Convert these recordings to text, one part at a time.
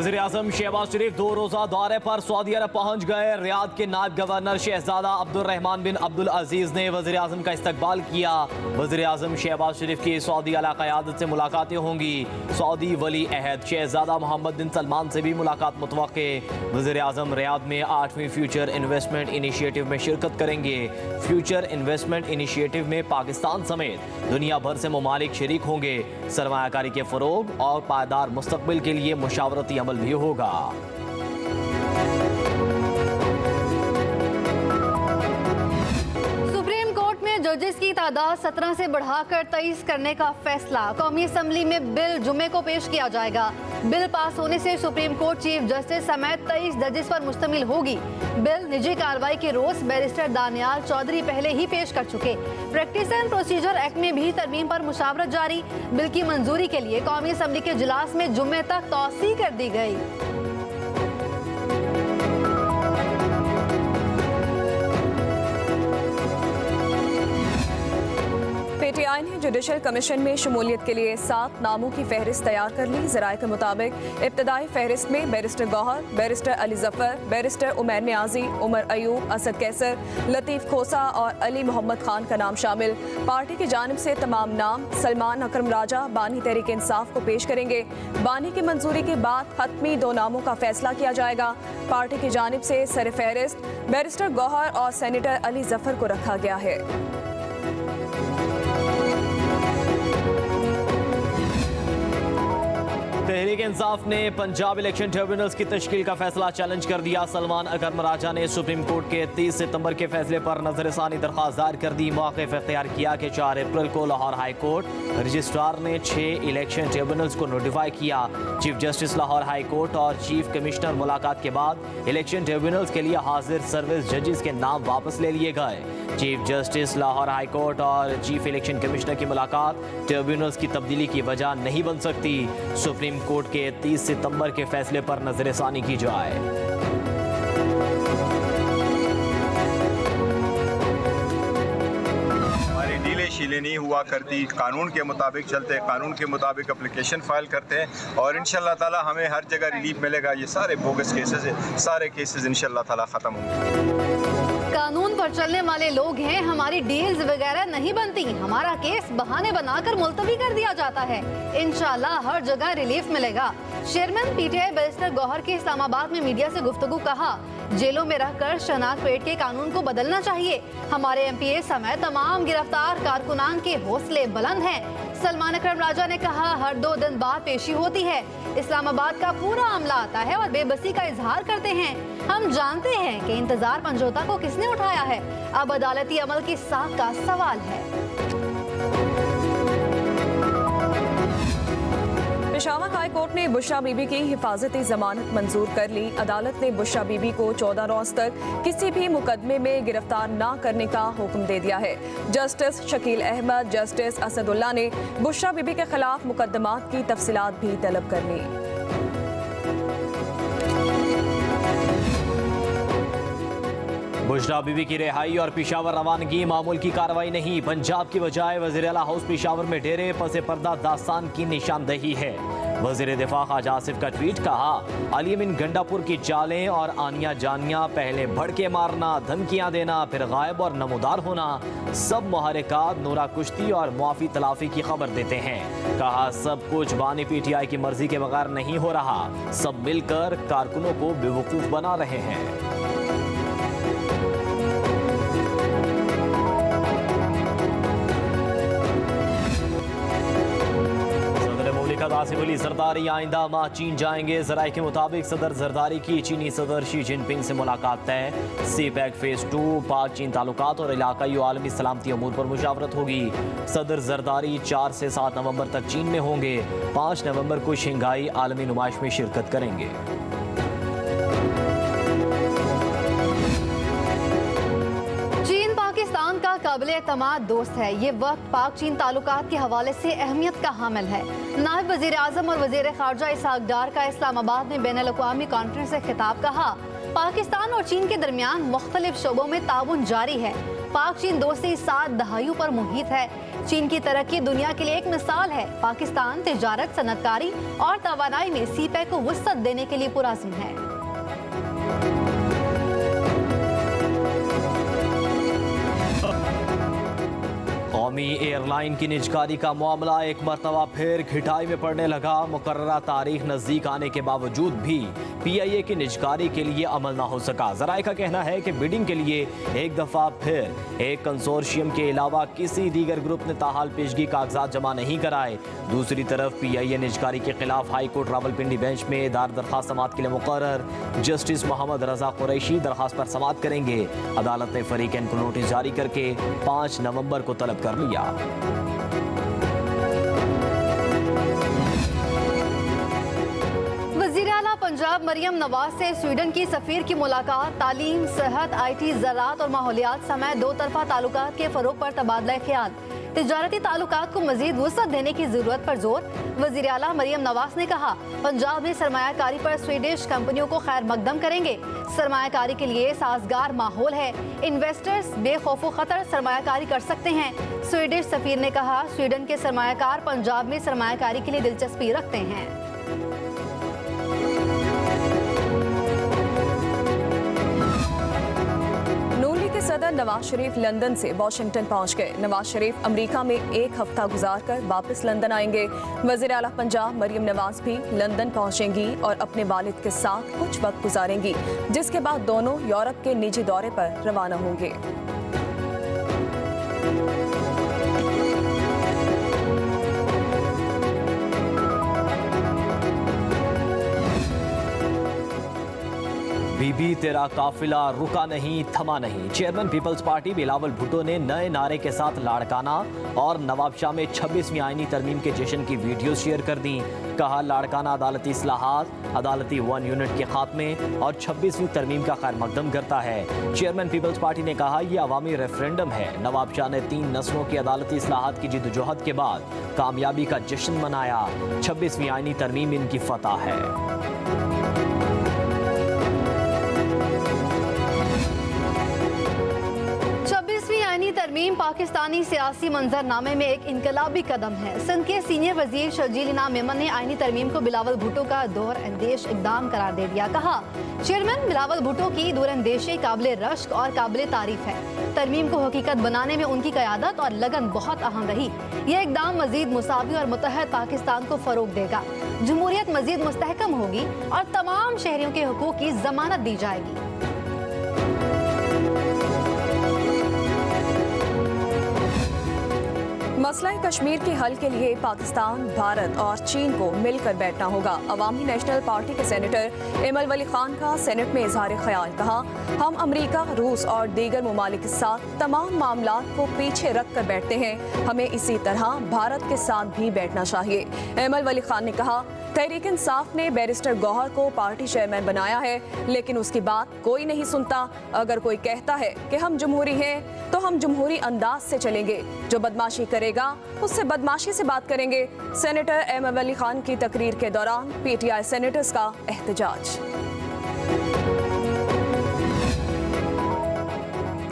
वज़ीर आज़म शहबाज शरीफ 2 रोज़ा दौरे पर सऊदी अरब पहुंच गए। रियाद के नायब गवर्नर शहजादा अब्दुर्रहमान बिन अब्दुल अजीज़ ने वज़ीर आज़म का इस्तकबाल किया। वज़ीर आज़म शहबाज शरीफ की सऊदी आला क़यादत से मुलाकातें होंगी। सऊदी वली अहद शहजादा मोहम्मद बिन सलमान से भी मुलाकात मुतवक्के। वज़ीर आज़म रियाद में 8वीं फ्यूचर इन्वेस्टमेंट इनिशिएटिव में शिरकत करेंगे। फ्यूचर इन्वेस्टमेंट इनिशिएटिव में पाकिस्तान समेत दुनिया भर से ममालिक शरीक होंगे। सरमायाकारी के फ़रोग और पायदार मुस्तक़बिल के लिए मुशावरती अमल भी होगा। सुप्रीम कोर्ट में जजेस की तादाद 17 से बढ़ाकर 23 करने का फैसला। कौमी असम्बली में बिल जुमे को पेश किया जाएगा। बिल पास होने से सुप्रीम कोर्ट चीफ जस्टिस समेत 23 जजेस पर मुश्तमिल होगी। बिल निजी कार्रवाई के रोज बैरिस्टर दानियाल चौधरी पहले ही पेश कर चुके। प्रैक्टिस एंड प्रोसीजर एक्ट में भी तरमीम पर मुशावरत जारी। बिल की मंजूरी के लिए कौमी असम्बली के इजलास में जुम्मे तक तौसी कर दी गई। PTI ने जुडिशल कमीशन में शमूलियत के लिए 7 नामों की फहरिस्त तैयार कर ली। ज़राए के मुताबिक इब्तदाई फहरिस्त में barrister Gohar, barrister Ali Zafar, barrister Umair Niazi, Umar Ayub, Asad Qaiser, Latif Khosa और अली मोहम्मद खान का नाम शामिल। पार्टी की जानिब से तमाम नाम सलमान अकरम राजा बानी तहरीक इंसाफ को पेश करेंगे। बानी की मंजूरी के बाद हतमी 2 नामों का फैसला किया जाएगा। पार्टी की जानिब से सर फहरिस्त बैरिस्टर गौहर और सेनेटर अली जफर को रखा गया है। तहरीक इंसाफ ने पंजाब इलेक्शन ट्रिब्यूनल्स की तश्कील का फैसला चैलेंज कर दिया। सलमान अकरम राजा ने सुप्रीम कोर्ट के 30 सितंबर के फैसले पर नजरसानी दरख्वास्त दायर कर दी। मौक़िफ़ इख्तियार किया कि 4 अप्रैल को लाहौर हाई कोर्ट रजिस्ट्रार ने 6 इलेक्शन ट्रिब्यूनल्स को नोटिफाई किया। Chief justice Lahore high court और चीफ कमिश्नर मुलाकात के बाद इलेक्शन ट्रिब्यूनल्स के लिए हाजिर सर्विस जजेस के नाम वापस ले लिए गए। Chief justice Lahore high court और चीफ इलेक्शन कमिश्नर की मुलाकात ट्रिब्यूनल्स की तब्दीली की वजह नहीं बन सकती। सुप्रीम कोर्ट के 30 सितंबर के फैसले पर नजरसानी की जाए। हमारी डीले शीले नहीं हुआ करती, कानून के मुताबिक चलते, कानून के मुताबिक एप्लीकेशन फाइल करते हैं और इंशाल्लाह ताला हमें हर जगह रिलीफ मिलेगा। ये सारे बोगस केसेस है, सारे केसेस इंशाल्लाह ताला ख़त्म होंगे। कानून पर चलने वाले लोग हैं, हमारी डील्स वगैरह नहीं बनती। हमारा केस बहाने बनाकर मुलतवी कर दिया जाता है। इंशाल्लाह हर जगह रिलीफ मिलेगा। चेयरमैन PTI बैरिस्टर गौहर के इस्लामाबाद में मीडिया से गुफ्तगू कहा, जेलों में रहकर शनाख्त पेट के कानून को बदलना चाहिए। हमारे MPA समेत तमाम गिरफ्तार कारकुनान के हौसले बुलंद हैं। सलमान अकरम राजा ने कहा, हर 2 दिन बाद पेशी होती है। इस्लामाबाद का पूरा अमला आता है और बेबसी का इजहार करते हैं। हम जानते हैं कि इंतजार पंजोता को किसने उठाया है। अब अदालती अमल की साख का सवाल है। पेशावर हाई कोर्ट ने बुशरा बीबी की हिफाजती जमानत मंजूर कर ली। अदालत ने बुशरा बीबी को 14 रोज तक किसी भी मुकदमे में गिरफ्तार न करने का हुक्म दे दिया है। जस्टिस शकील अहमद, जस्टिस असदुल्ला ने बुशरा बीबी के खिलाफ मुकदमात की तफसीलात भी तलब कर ली। बुशरा बीबी की रिहाई और पेशावर रवानगी मामूल की कार्रवाई नहीं। पंजाब की बजाय वज़ीर आला हाउस पेशावर में डेरे पसे पर्दा दास्तान की निशानदही है। वज़ीर दिफा ख्वाजा आसिफ का ट्वीट, कहा, अली अमीन गंडापुर की चालें और आनिया जानिया, पहले भड़के मारना, धमकियां देना, फिर गायब और नमूदार होना, सब मुहर्रिकात नूरा कुश्ती और मुआफ़ी तलाफी की खबर देते हैं। कहा, सब कुछ बानी PTI की मर्जी के बगैर नहीं हो रहा। सब मिलकर कारकुनों को बेवकूफ़ बना रहे हैं। आसिफ अली जरदारी आइंदा माह चीन जाएंगे। जराये के मुताबिक सदर जरदारी की चीनी सदर शी जिनपिंग से मुलाकात तय। CPEC फेज 2 पाक चीन ताल्लुकात और इलाकाई आलमी सलामती अमूर पर मुशावरत होगी। सदर जरदारी 4 से 7 नवंबर तक चीन में होंगे। 5 नवंबर को शंघाई आलमी नुमाइश में शिरकत करेंगे। पाकिस्तान का काबिल एतमाद दोस्त है। ये वक्त पाक चीन ताल्लुकात के हवाले से अहमियत का हामिल है। नायब वज़ीर आज़म और वज़ीर ख़ारजा इसहाक़ डार का इस्लामाबाद में बैनुल अक़वामी कॉन्फ्रेंस से खिताब, कहा, पाकिस्तान और चीन के दरमियान मुख्तलिफ शोबों में ताउन जारी है। पाक चीन दोस्ती 7 दहाइयों पर मुहित है। चीन की तरक्की दुनिया के लिए एक मिसाल है। पाकिस्तान तिजारत, सनतकारी और तवानाई में सीपैक को वुसअत देने के लिए पुरअज़्म है। कौमी एयरलाइन की निजकारी का मामला एक मरतबा फिर घिटाई में पड़ने लगा। मुकर्ररा तारीख नज़दीक आने के बावजूद भी PIA की निजकारी के लिए अमल ना हो सका। ज़राए का कहना है कि बिडिंग के लिए एक दफ़ा फिर एक कंसोर्शियम के अलावा किसी दीगर ग्रुप ने ताहाल पेशगी कागजात जमा नहीं कराए। दूसरी तरफ PIA निजकारी के खिलाफ हाई कोर्ट रावलपिंडी बेंच में दरख्वास्त समाअत के लिए मुकर्रर जस्टिस मोहम्मद रजा कुरैशी दरख्वास्त पर समाअत करेंगे। अदालत ने फरीकैन को नोटिस जारी करके 5 नवंबर को तलब कर लिया। वज़ीर आला पंजाब मरियम नवाज से स्वीडन की सफीर की मुलाकात तालीम, सेहत, IT, ज़राअत और माहौलियात समेत दो तरफा ताल्लुकात के फ़रोग़ पर तबादला ख्याल। तिजारती ताल्लुकात को मज़ीद वुसअत देने की ज़रूरत पर जोर। वज़ीर आला मरियम नवाज ने कहा, पंजाब में सरमायाकारी पर स्वीडिश कंपनियों को खैर मकदम करेंगे। सरमायाकारी के लिए साजगार माहौल है। इन्वेस्टर्स बेखौफ खतर सरमायाकारी कर सकते हैं। स्वीडिश सफीर ने कहा, स्वीडन के सरमायाकार पंजाब में सरमायाकारी के लिए दिलचस्पी रखते हैं। सदर नवाज शरीफ लंदन से वाशिंगटन पहुंच गए। नवाज शरीफ अमेरिका में एक हफ्ता गुजारकर वापस लंदन आएंगे। वज़ीर आला पंजाब मरियम नवाज भी लंदन पहुंचेंगी और अपने वालिद के साथ कुछ वक्त गुजारेंगी, जिसके बाद दोनों यूरोप के निजी दौरे पर रवाना होंगे। बीबी तेरा काफिला रुका नहीं, थमा नहीं। चेयरमैन पीपल्स पार्टी बिलावल भुट्टो ने नए नारे के साथ लाड़काना और नवाबशाह में 26वीं आईनी तरमीम के जश्न की वीडियो शेयर कर दी। कहा, लाड़काना अदालती इस्लाहात, अदालती 1 यूनिट के खात्मे और 26वीं तरमीम का खैर मकदम करता है। चेयरमैन पीपल्स पार्टी ने कहा, यह अवामी रेफरेंडम है। नवाबशाह ने 3 नस्लों की अदालती इस्लाहात की जिद्दोजहद के बाद कामयाबी का जश्न मनाया। 26वीं आईनी तरमीम इनकी फतह है। तरमीम पाकिस्तानी सियासी मंजरनामे में एक इनकलाबी कदम है। सिंध के सीनियर वजीर शर्जील इनाम मेमन ने आईनी तरमीम को बिलावल भुट्टो का दूरअंदेश इकदाम करार दे दिया। कहा, चेयरमैन बिलावल भुट्टो की दूरअंदेशी काबिल रश्क और काबिल तारीफ है। तरमीम को हकीकत बनाने में उनकी क़यादत और लगन बहुत अहम रही। यह इकदाम मजीद मुसावी और मुतहद पाकिस्तान को फ़रोग़ देगा। जमहूरियत मजीद मुस्तहकम होगी और तमाम शहरियों के हुकूक की जमानत दी जाएगी। मसला कश्मीर के हल के लिए पाकिस्तान, भारत और चीन को मिलकर बैठना होगा। अवामी नेशनल पार्टी के सेनेटर एमल वली खान का सेनेट में इजहार ख्याल। कहा, हम अमेरिका, रूस और दीगर ममालिक के साथ तमाम मामलात को पीछे रख कर बैठते हैं। हमें इसी तरह भारत के साथ भी बैठना चाहिए। एमल वली खान ने कहा, तहरीक इंसाफ ने बैरिस्टर गौहर को पार्टी चेयरमैन बनाया है, लेकिन उसकी बात कोई नहीं सुनता। अगर कोई कहता है कि हम जमहूरी हैं, तो हम जमहूरी अंदाज से चलेंगे। जो बदमाशी करेगा उससे बदमाशी से बात करेंगे। सेनेटर एमल वली खान की तकरीर के दौरान PTI सेनेटर्स का एहतजाज।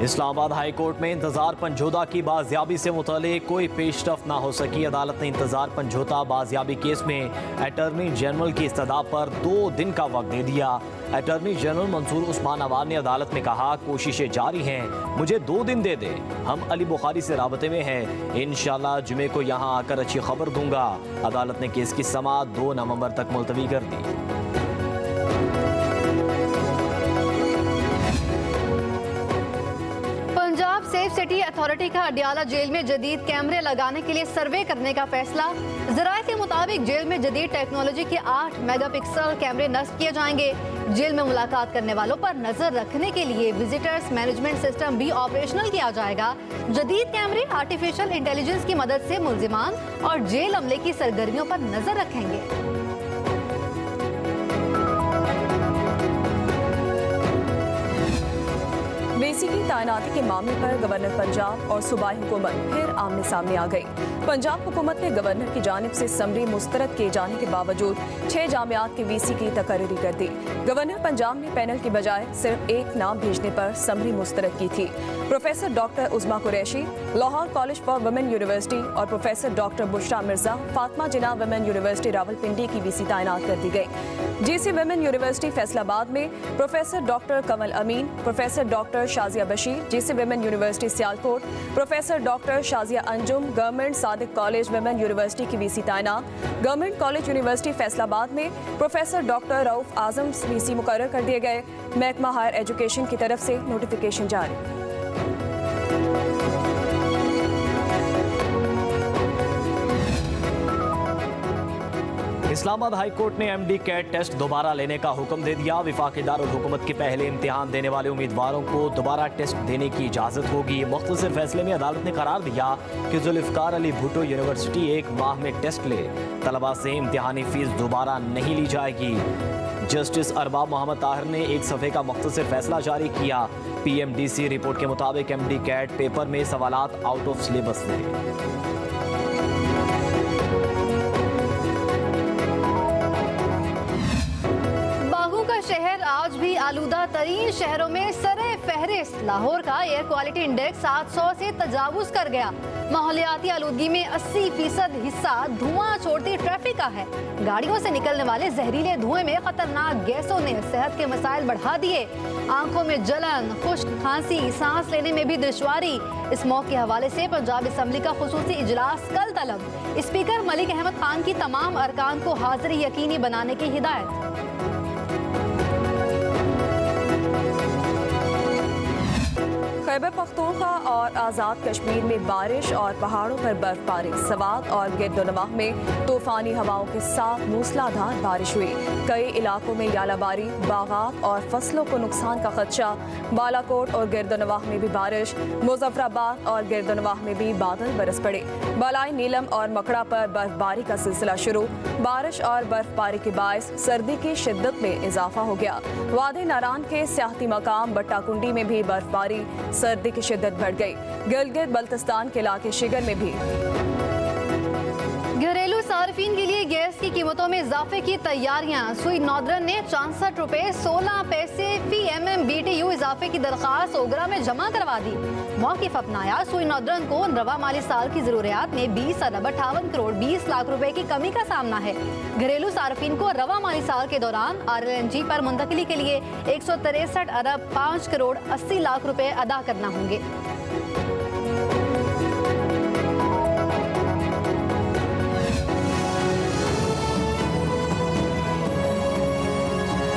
इस्लामाबाद हाई कोर्ट में इंतजार पंजोता की बाजियाबी से मुतालिक कोई पेशरफ ना हो सकी। अदालत ने इंतजार पंजोता बाजियाबी केस में अटॉर्नी जनरल की इस्तदा पर 2 दिन का वक्त दे दिया। अटॉर्नी जनरल मंसूर उस्मान अवान ने अदालत में कहा, कोशिशें जारी हैं, मुझे 2 दिन दे दे। हम अली बुखारी से राबते में हैं, इंशाल्लाह जुमे को यहाँ आकर अच्छी खबर दूंगा। अदालत ने केस की समाअत 2 नवंबर तक मुलतवी कर दी। पंजाब सेफ सिटी अथॉरिटी का अडियाला जेल में जदीद कैमरे लगाने के लिए सर्वे करने का फैसला। ज़राए के मुताबिक जेल में जदीद टेक्नोलॉजी के 8 मेगापिक्सल कैमरे नस्ब किए जाएंगे। जेल में मुलाकात करने वालों पर नजर रखने के लिए विजिटर्स मैनेजमेंट सिस्टम भी ऑपरेशनल किया जाएगा। जदीद कैमरे आर्टिफिशियल इंटेलिजेंस की मदद से मुल्जिमान और जेल अमले की सरगर्मियों पर नजर रखेंगे। VC की तैनाती के मामले पर गवर्नर पंजाब और सूबाई हुकूमत फिर आमने सामने आ गई। पंजाब हुकूमत ने गवर्नर की जानिब से समरी मुस्तरद किए जाने के बावजूद 6 जामियात के VC की तकर्री कर दी। गवर्नर पंजाब ने पैनल की बजाय सिर्फ एक नाम भेजने पर समरी मुस्तरद की थी। Professor doctor उज़मा Qureshi, Lahore college for women university और प्रोफेसर डॉक्टर बुशरा मिर्जा फातिमा जिन्ना वुमेन यूनिवर्सिटी रावलपिंडी की वीसी तैनात कर दी गई। जीसी वुमेन यूनिवर्सिटी फैसलाबाद में professor doctor Kamal Amin, professor doctor Shazia Bashir, GC women university Sialkot professor doctor Shazia Anjum, government Sadiq college women university की वीसी तैनात। गवर्नमेंट कॉलेज यूनिवर्सिटी फैसलाबाद में professor doctor Rauf Azam VC मुकर्रर कर दिए गए। महकमा हायर एजुकेशन की तरफ से नोटिफिकेशन जारी। इस्लामाबाद हाई कोर्ट ने एमडी कैट टेस्ट दोबारा लेने का हुक्म दे दिया। वफाकी दारुल हुकूमत के पहले इम्तिहान देने वाले उम्मीदवारों को दोबारा टेस्ट देने की इजाज़त होगी। मुख्तसर फैसले में अदालत ने करार दिया कि जुल्फ़िकार अली भुट्टो यूनिवर्सिटी 1 माह में टेस्ट ले, तलबा से इम्तिहानी फ़ीस दोबारा नहीं ली जाएगी। जस्टिस अरबाब मोहम्मद ताहिर ने एक सफ़े का मुख्तसर फैसला जारी किया। PMDC रिपोर्ट के मुताबिक एमडी कैट पेपर में सवालात आउट ऑफ सिलेबस थे। शहर आज भी आलूदा तरीन शहरों में सरे फहरिस्त। लाहौर का एयर क्वालिटी इंडेक्स 700 से तजावुज कर गया। माहौलियाती आलूदगी में 80% हिस्सा धुआं छोड़ती ट्रैफिक का है। गाड़ियों से निकलने वाले जहरीले धुएं में खतरनाक गैसों ने सेहत के मसाइल बढ़ा दिए। आंखों में जलन, खुश्क खांसी, सांस लेने में भी दुश्वारी। इस मौके के हवाले से पंजाब असम्बली का खुसूसी इजलास कल तलब। स्पीकर मलिक अहमद खान की तमाम अरकान को हाजिरी यकीनी बनाने की हिदायत। खैबर पख्तूनख्वा और आज़ाद कश्मीर में बारिश और पहाड़ों पर बर्फबारी। सवात और गिरदोनवाह में तूफानी हवाओं के साथ मूसलाधार बारिश हुई। कई इलाकों में यालाबारी, बागात और फसलों को नुकसान का खदशा। बालाकोट और गिरदोनवाह में भी बारिश। मुजफ्फराबाद और गिरदोनवाह में भी बादल बरस पड़े। बालाई नीलम और मकड़ा पर बर्फबारी का सिलसिला शुरू। बारिश और बर्फबारी के बायस सर्दी की शिद्दत में इजाफा हो गया। वादी नारान के सियाहती मकाम बट्टाकुंडी में भी बर्फबारी, सर्दी की शिद्दत बढ़ गई। गिलगित बल्तिस्तान के इलाके शिगर में भी। घरेलू सार्फिन के लिए गैस की कीमतों में इजाफे की तैयारियां। सुई नॉर्दर्न ने 64 रुपए 16 पैसे फी MMBTU इजाफे की दरख्वास्त ओगरा में जमा करवा दी। मौक़िफ़ अपनाया। सुई नॉर्दर्न को रवा माली साल की जरूरियात में 20 अरब 58 करोड़ 20 लाख रुपए की कमी का सामना है। घरेलू सार्फिन को रवा माली साल के दौरान RLNG पर मुंतकिली के लिए 163 अरब 5 करोड़ 80 लाख रुपए अदा करना होंगे।